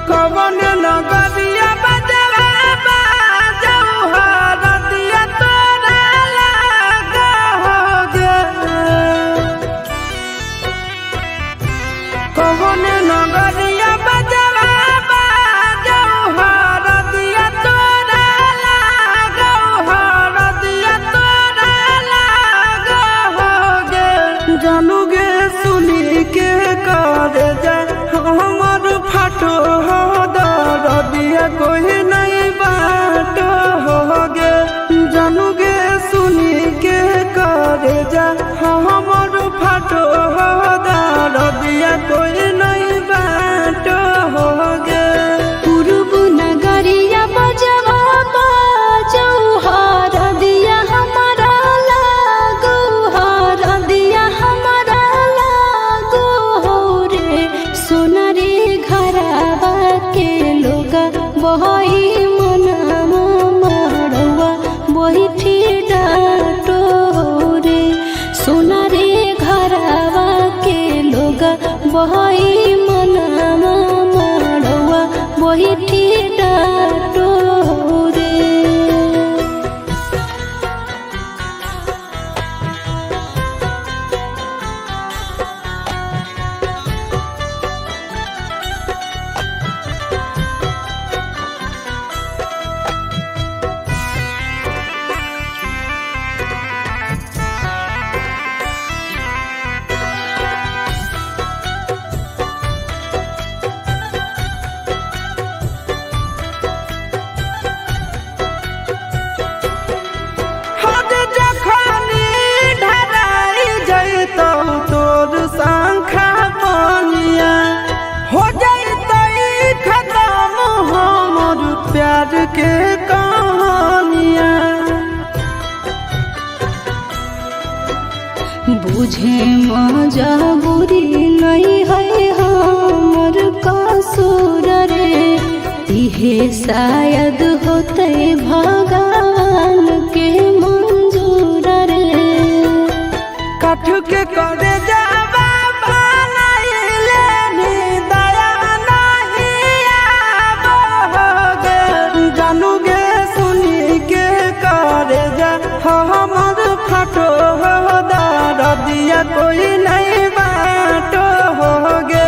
कवन नगरिया बजवा बाजऊ हरदिया तोरा लागा होगे। कवन नगरिया बजवा बाजऊ हरदिया तोरा लागा हरदिया तोरा लागा होगे। जानू गे सुनी के कर जा हमर फाटो हो दरदिया कोई नहीं बाटो होगे। जानू गे सुनी के कर जा हमर फाटो हो दरदिया कोई नहीं बाटो होगे। पूर्व नगरिया बजवा बाजऊ हरदिया हमारा लागो हरदिया हमारा लागो हो रे। सोनारी घरवा के लोग बहई मनामा मड़वा बैठी डाटो रे। सोनारी घरवा के लोग बहई मनामा मड़वा बैठी डाटो रे। हद जखनी ढराई जैतौ तोर शंखा बनिया हो जैतै खत्म हमर प्यार के कहानिया। बुझे मजबूरी नहीं है हमर कसूर रे। इहे शायद होते भगवान के मंजूर रे। काठ के करे जावा बनाइले नी दया नहीं आबोगे। जानू गे सुनी के करे जा हमर फाटो हो दरदिया कोई नहीं बाटो होगे।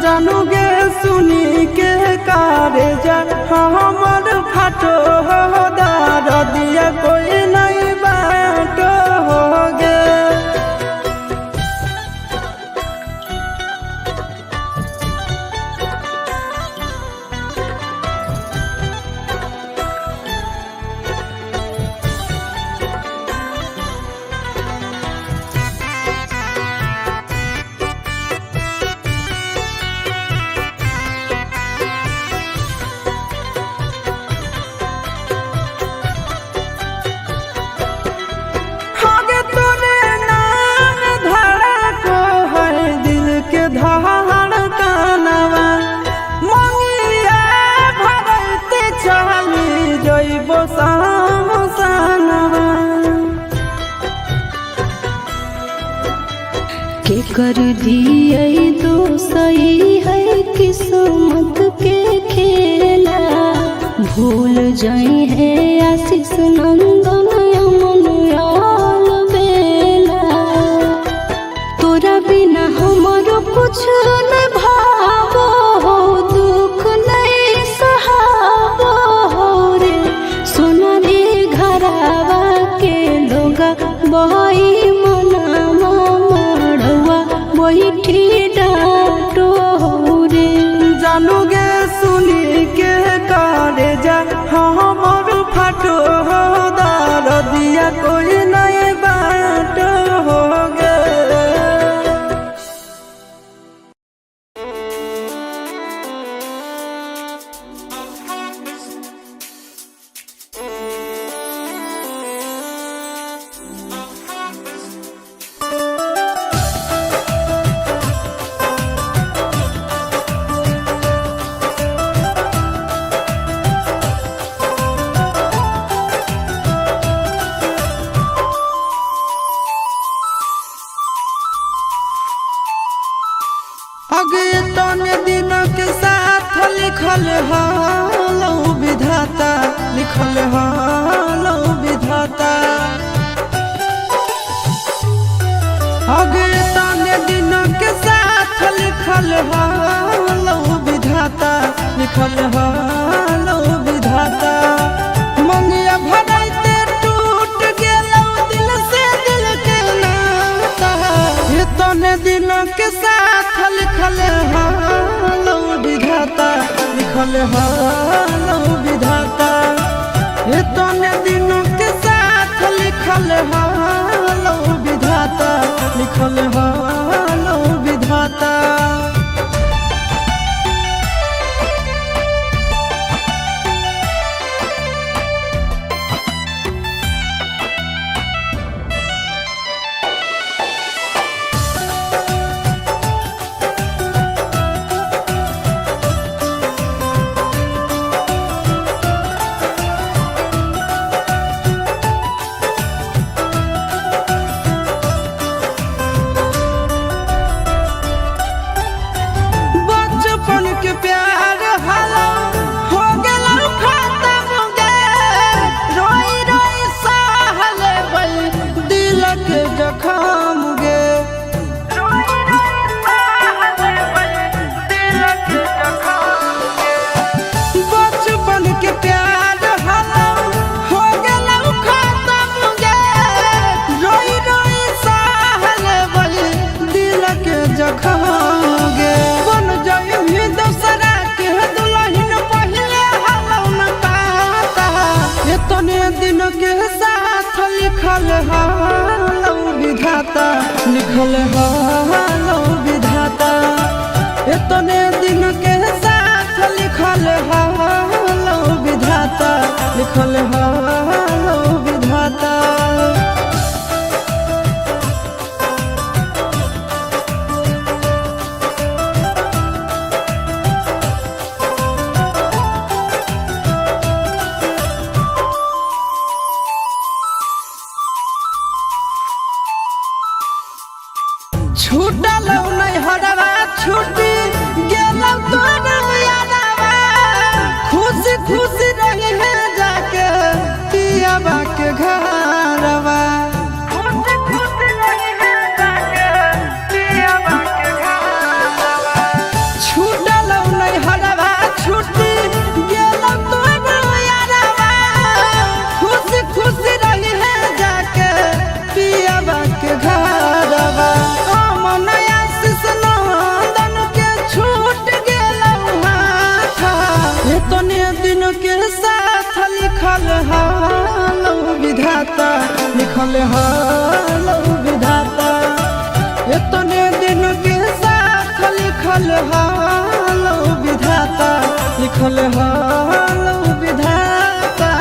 जानू गे सुनी के करे जा हमर फाटो हो दरदिया कोई नहीं बाटो होगे। आगे तोरे नाम धड़को है दिल के धड़कनवा। मंगिया भरते चली जइबो सामसनवा। के कर दिए तो सही है किस्मत के खेला। भूल जाई है आशीष नंदन अमन याल बेला। तोरा बिना हमारो कुछ न भावो हो दुख नहीं सहावो हो रे। सोनारी घरवा के लोग बहई मनामा मड़वा बैठी डाटो रे। जानू गे सुनी के करे जा हमर फाटो हो दरदिया कोई नहीं बाटो होगे। लिखल हालो विधाता, लिखल हालो विधाता। आगे ताने दिन के साथ लिखल हालो विधाता, लिखल हालो विधाता। मंगिया भराइते टूट गेलो दिल से दिल के नाता, ये ताने दिन के साथ लिखल हालो विधाता, लिखल हालो विधाता। ये ताने दिन के साथ लिखल हालो विधाता, लिखल हालो विधाता। लिखल हालो विधाता, लिखल हालो विधाता। इतने दिन के साथ लिखल हालो विधाता, लिखल हालो विधाता। छूटल नहीं हरवा छूटी गेलौ तोर यादवा, खुशी खुशी रही है जाके पियाबा के घरवा। खुशी खुशी रही है जाके पियाबा के घरवा। छूटल नहीं हरवा छूटी गेलौ तोर यादवा, खुशी खुशी रही है जाके पियाबा के घरवा। लिखल हालो विधाता, लिखल हालो विधाता। इतने दिन के साथ लिखल हालो विधाता, लिखल हालो विधाता।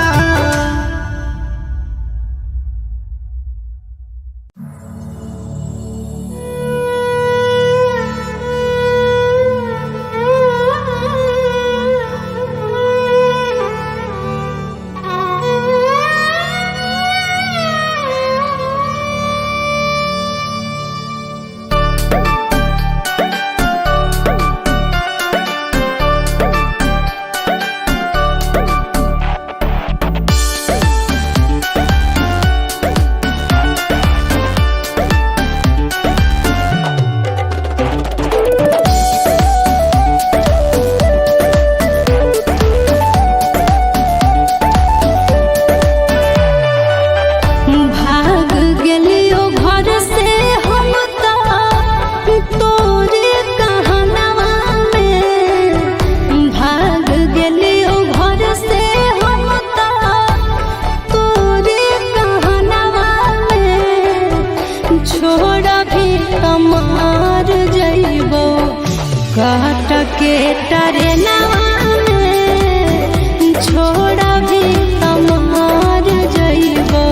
के टरेनवा में छोड़ा भी तमार जइबो,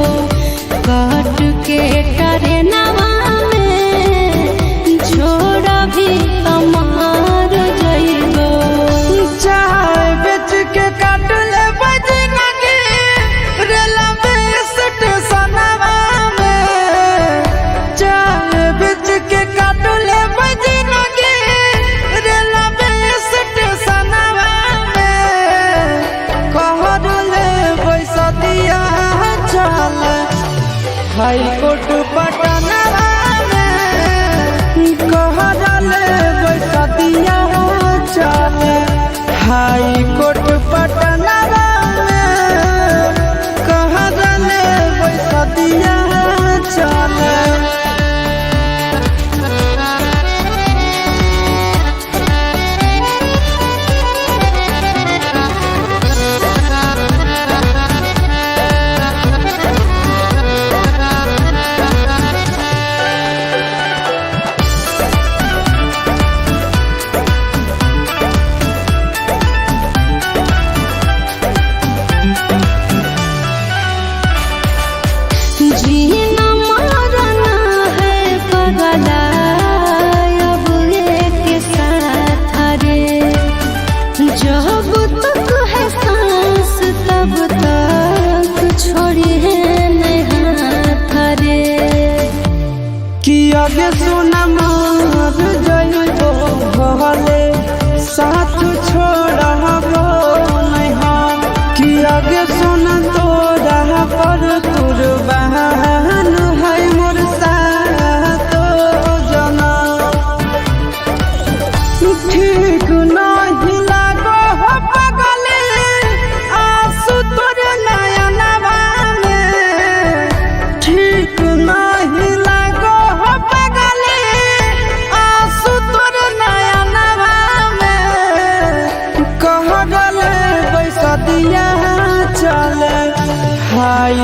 काट के टरेनवा में छोड़ा भी तमार जइबो। चाय बेच के काट ले बजनगी रेलवे स्टेशनवा में, चाय बेच के काट ले बजनगी रेलवे स्टेशनवा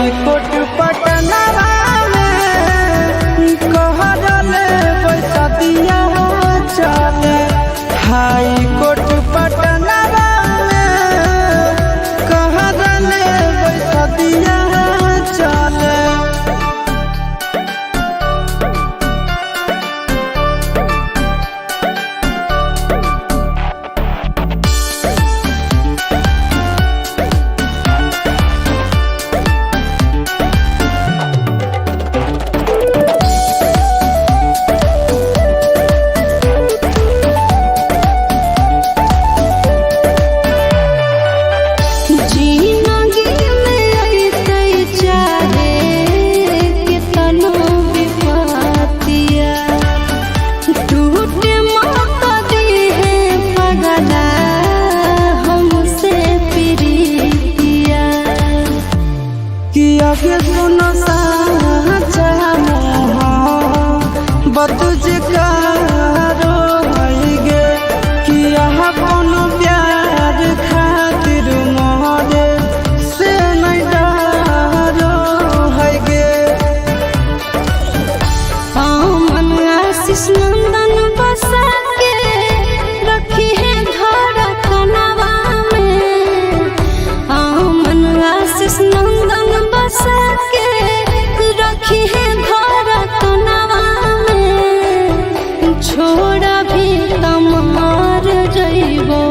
हाई कोर्ट पटना में कहले पैसा दिया चले हाई कोर्ट पटना में कहले पैसा दिया चले। आगे सुनो साचा बतुझ कारो गे कि यहाँ कोनो प्यार खातिर मोहरे से नहीं डरो है गे। मन आशीष नंदन बसा के रखी है घर कनवा में मन आशीष नंदन बसा के रखी है घर कनवा में छोड़ा भी तमार जइबो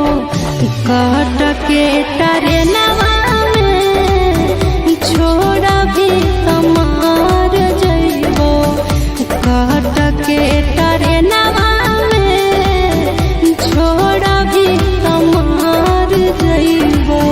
काट के तारे नवा में छोड़ा भी तमार जइबो काट के तारे नवा में छोड़ा भी तमार जइबो।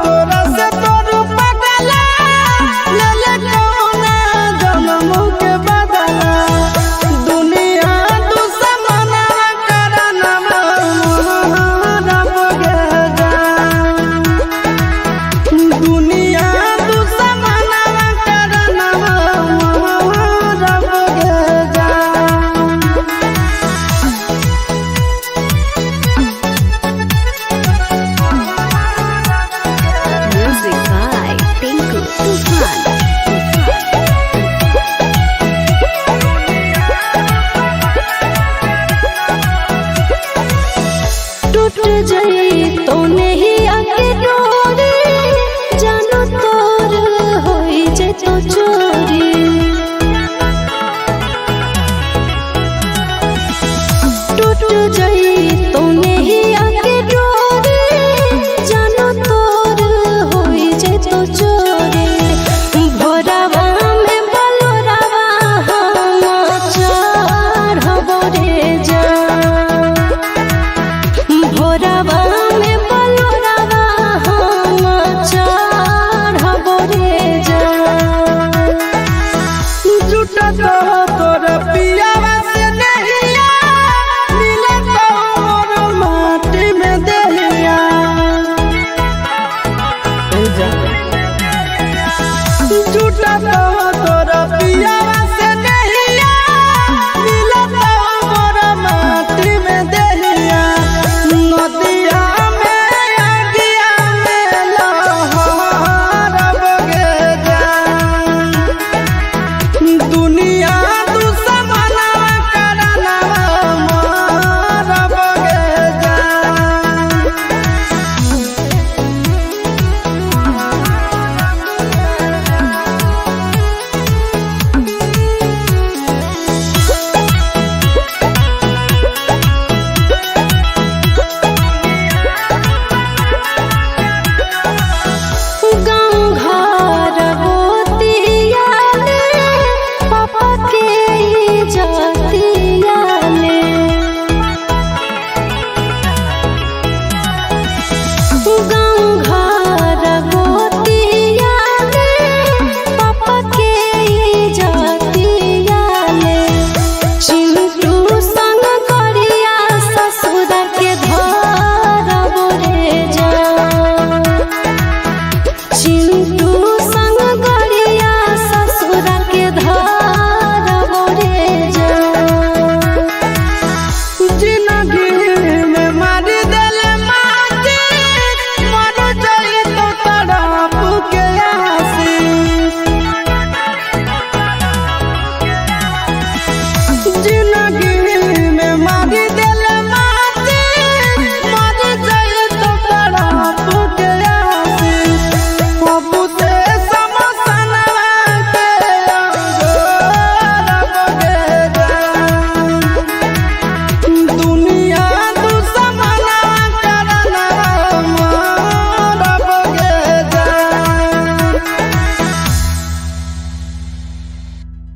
तोरा